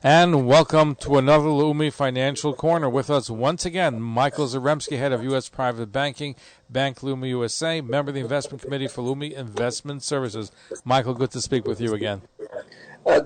And welcome to another Lumi Financial Corner. With us once again, Michael Zaremsky, head of U.S. Private Banking, Bank Lumi USA, member of the Investment Committee for Lumi Investment Services. Michael, good to speak with you again.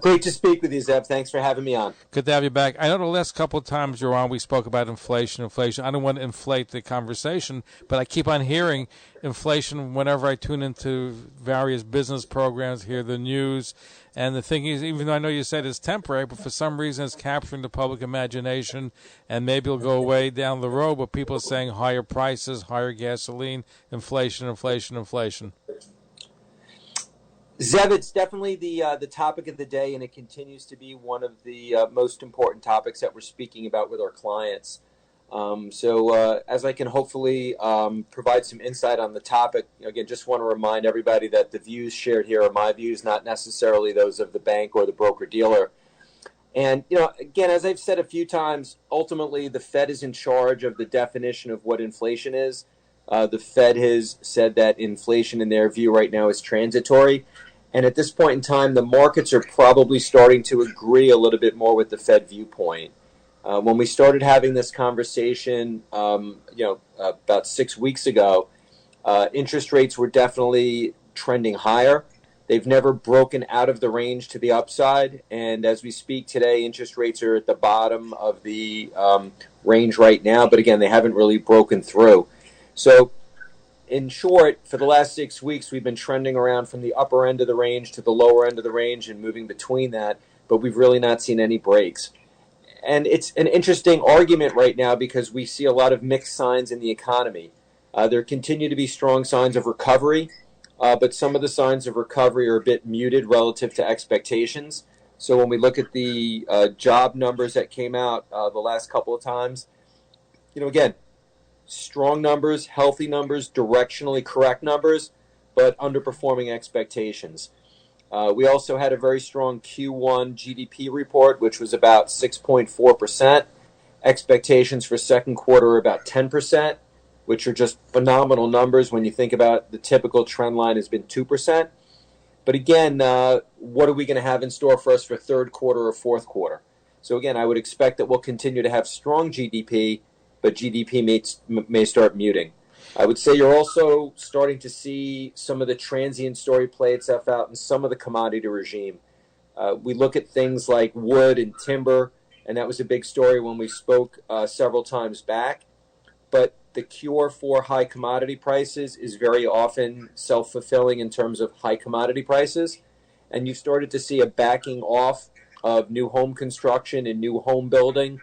Great to speak with you, Zeb. Thanks for having me on. Good to have you back. I know the last couple of times you're on, we spoke about inflation. I don't want to inflate the conversation, but I keep on hearing inflation whenever I tune into various business programs, hear the news. And the thing is, even though I know you said it's temporary, but for some reason it's capturing the public imagination, and maybe it'll go away down the road, but people are saying higher prices, higher gasoline, inflation. Zeb, it's definitely the topic of the day, and it continues to be one of the most important topics that we're speaking about with our clients. As I can hopefully provide some insight on the topic, again, just want to remind everybody that the views shared here are my views, not necessarily those of the bank or the broker-dealer. And, again, as I've said a few times, ultimately the Fed is in charge of the definition of what inflation is. The Fed has said that inflation, in their view right now, is transitory. And at this point in time, the markets are probably starting to agree a little bit more with the Fed viewpoint. When we started having this conversation, about 6 weeks ago, interest rates were definitely trending higher. They've never broken out of the range to the upside. And as we speak today, interest rates are at the bottom of the range right now. But again, they haven't really broken through. So in short, for the last 6 weeks, we've been trending around from the upper end of the range to the lower end of the range and moving between that, but we've really not seen any breaks. And it's an interesting argument right now because we see a lot of mixed signs in the economy. There continue to be strong signs of recovery, but some of the signs of recovery are a bit muted relative to expectations. So when we look at the job numbers that came out the last couple of times, again, strong numbers, healthy numbers, directionally correct numbers, but underperforming expectations. We also had a very strong Q1 GDP report, which was about 6.4%. Expectations for second quarter are about 10%, which are just phenomenal numbers when you think about the typical trend line has been 2%. But again, what are we going to have in store for us for third quarter or fourth quarter? So again, I would expect that we'll continue to have strong GDP, but GDP may start muting. I would say you're also starting to see some of the transient story play itself out in some of the commodity regime. We look at things like wood and timber, and that was a big story when we spoke several times back. But the cure for high commodity prices is very often self-fulfilling in terms of high commodity prices. And you've started to see a backing off of new home construction and new home building.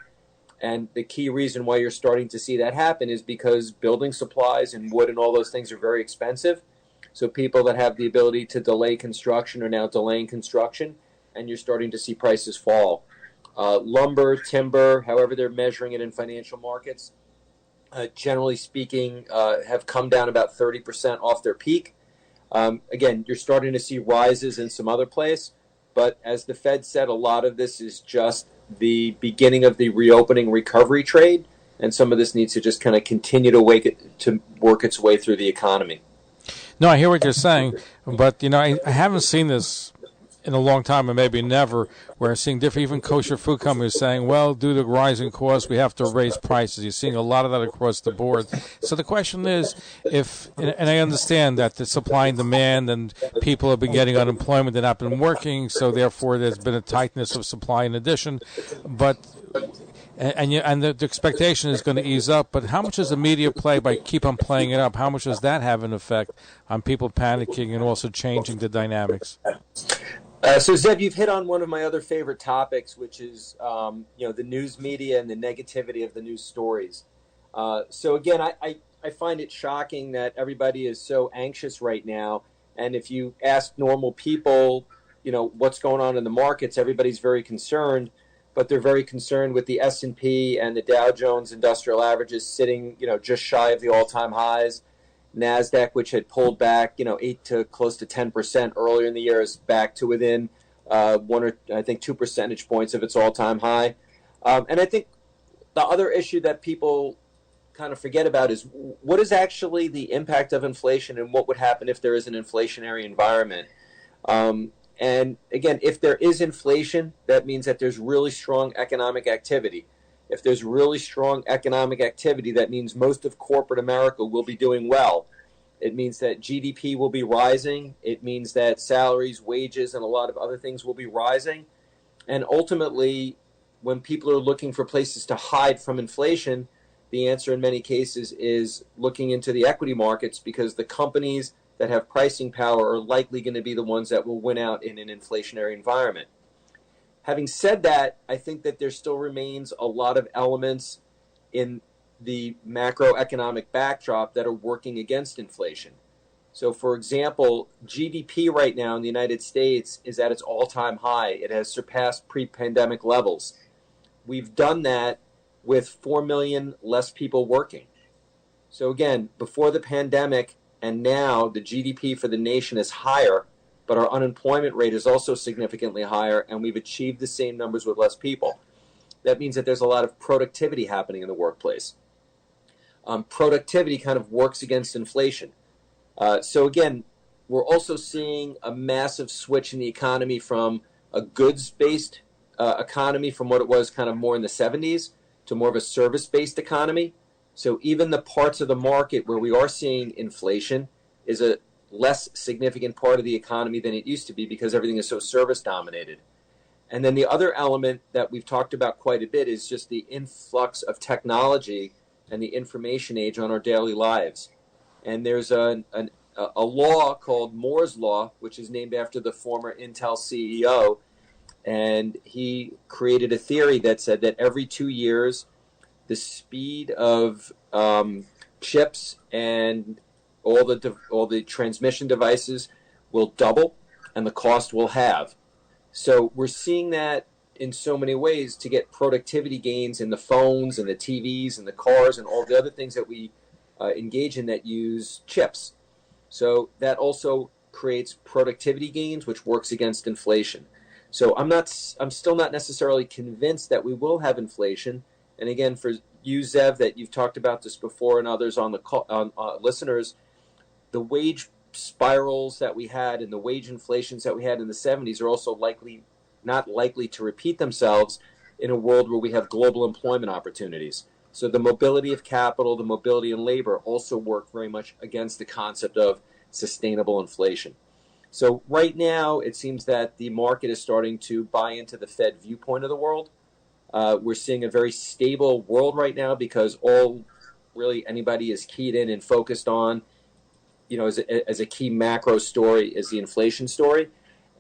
And the key reason why you're starting to see that happen is because building supplies and wood and all those things are very expensive. So people that have the ability to delay construction are now delaying construction, and you're starting to see prices fall. Lumber, timber, however they're measuring it in financial markets, generally speaking, have come down about 30% off their peak. Again, you're starting to see rises in some other place. But as the Fed said, a lot of this is just the beginning of the reopening recovery trade, and some of this needs to just kind of continue to work its way through the economy. No, I hear what you're saying, but I haven't seen this in a long time, and maybe never, where I'm seeing different, even kosher food companies saying, well, due to rising costs, we have to raise prices. You're seeing a lot of that across the board. So the question is, and I understand that the supply and demand and people have been getting unemployment, they've not been working, so therefore there's been a tightness of supply in addition. But and the expectation is going to ease up, but how much does the media play by keep on playing it up? How much does that have an effect on people panicking and also changing the dynamics? So, Zeb, you've hit on one of my other favorite topics, which is the news media and the negativity of the news stories. So, again, I find it shocking that everybody is so anxious right now. And if you ask normal people, what's going on in the markets, everybody's very concerned. But they're very concerned with the S&P and the Dow Jones Industrial Averages sitting, just shy of the all-time highs. NASDAQ, which had pulled back, 8 to close to 10% earlier in the year, is back to within 2 percentage points of its all-time high. And I think the other issue that people kind of forget about is what is actually the impact of inflation and what would happen if there is an inflationary environment. And again, if there is inflation, that means that there's really strong economic activity. If there's really strong economic activity, that means most of corporate America will be doing well. It means that GDP will be rising. It means that salaries, wages, and a lot of other things will be rising. And ultimately, when people are looking for places to hide from inflation, the answer in many cases is looking into the equity markets, because the companies that have pricing power are likely going to be the ones that will win out in an inflationary environment. Having said that, I think that there still remains a lot of elements in the macroeconomic backdrop that are working against inflation. So, for example, GDP right now in the United States is at its all-time high. It has surpassed pre-pandemic levels. We've done that with 4 million less people working. So again, before the pandemic and now, the GDP for the nation is higher, but our unemployment rate is also significantly higher, and we've achieved the same numbers with less people. That means that there's a lot of productivity happening in the workplace. Productivity kind of works against inflation. So again, we're also seeing a massive switch in the economy from a goods-based economy, from what it was kind of more in the 70s, to more of a service-based economy. So even the parts of the market where we are seeing inflation is a less significant part of the economy than it used to be, because everything is so service-dominated. And then the other element that we've talked about quite a bit is just the influx of technology and the information age on our daily lives. And there's a law called Moore's Law, which is named after the former Intel CEO. And he created a theory that said that every 2 years, the speed of chips and all the transmission devices will double, and the cost will halve. So we're seeing that in so many ways to get productivity gains in the phones and the TVs and the cars and all the other things that we engage in that use chips. So that also creates productivity gains, which works against inflation. So I'm still not necessarily convinced that we will have inflation. And again, for you, Zev, that you've talked about this before, and others on the call, listeners, the wage spirals that we had and the wage inflations that we had in the 70s are also not likely to repeat themselves in a world where we have global employment opportunities. So the mobility of capital, the mobility in labor also work very much against the concept of sustainable inflation. So right now, it seems that the market is starting to buy into the Fed viewpoint of the world. We're seeing a very stable world right now, because all really anybody is keyed in and focused on, as a key macro story is the inflation story.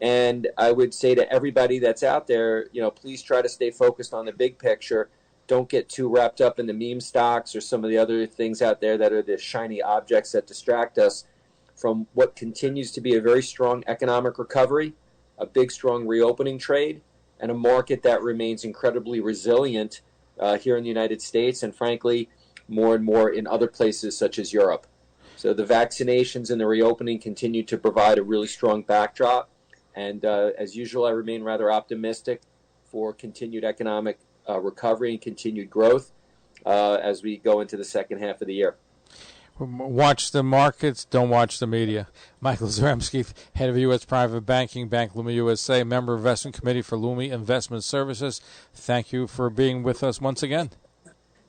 And I would say to everybody that's out there, please try to stay focused on the big picture. Don't get too wrapped up in the meme stocks or some of the other things out there that are the shiny objects that distract us from what continues to be a very strong economic recovery, a big, strong reopening trade, and a market that remains incredibly resilient here in the United States, and frankly, more and more in other places such as Europe. So the vaccinations and the reopening continue to provide a really strong backdrop. And as usual, I remain rather optimistic for continued economic recovery and continued growth as we go into the second half of the year. Watch the markets, don't watch the media. Michael Zaremsky, head of U.S. Private Banking, Bank Leumi USA, member of Investment Committee for Leumi Investment Services. Thank you for being with us once again.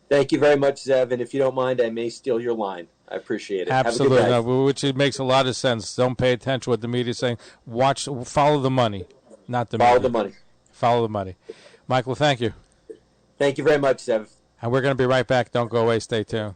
Thank you very much, Zev. And if you don't mind, I may steal your line. I appreciate it. Absolutely, no, which it makes a lot of sense. Don't pay attention to what the media is saying. Follow the money, not the media. Follow the money. Follow the money. Michael, thank you. Thank you very much, Zev. And we're going to be right back. Don't go away. Stay tuned.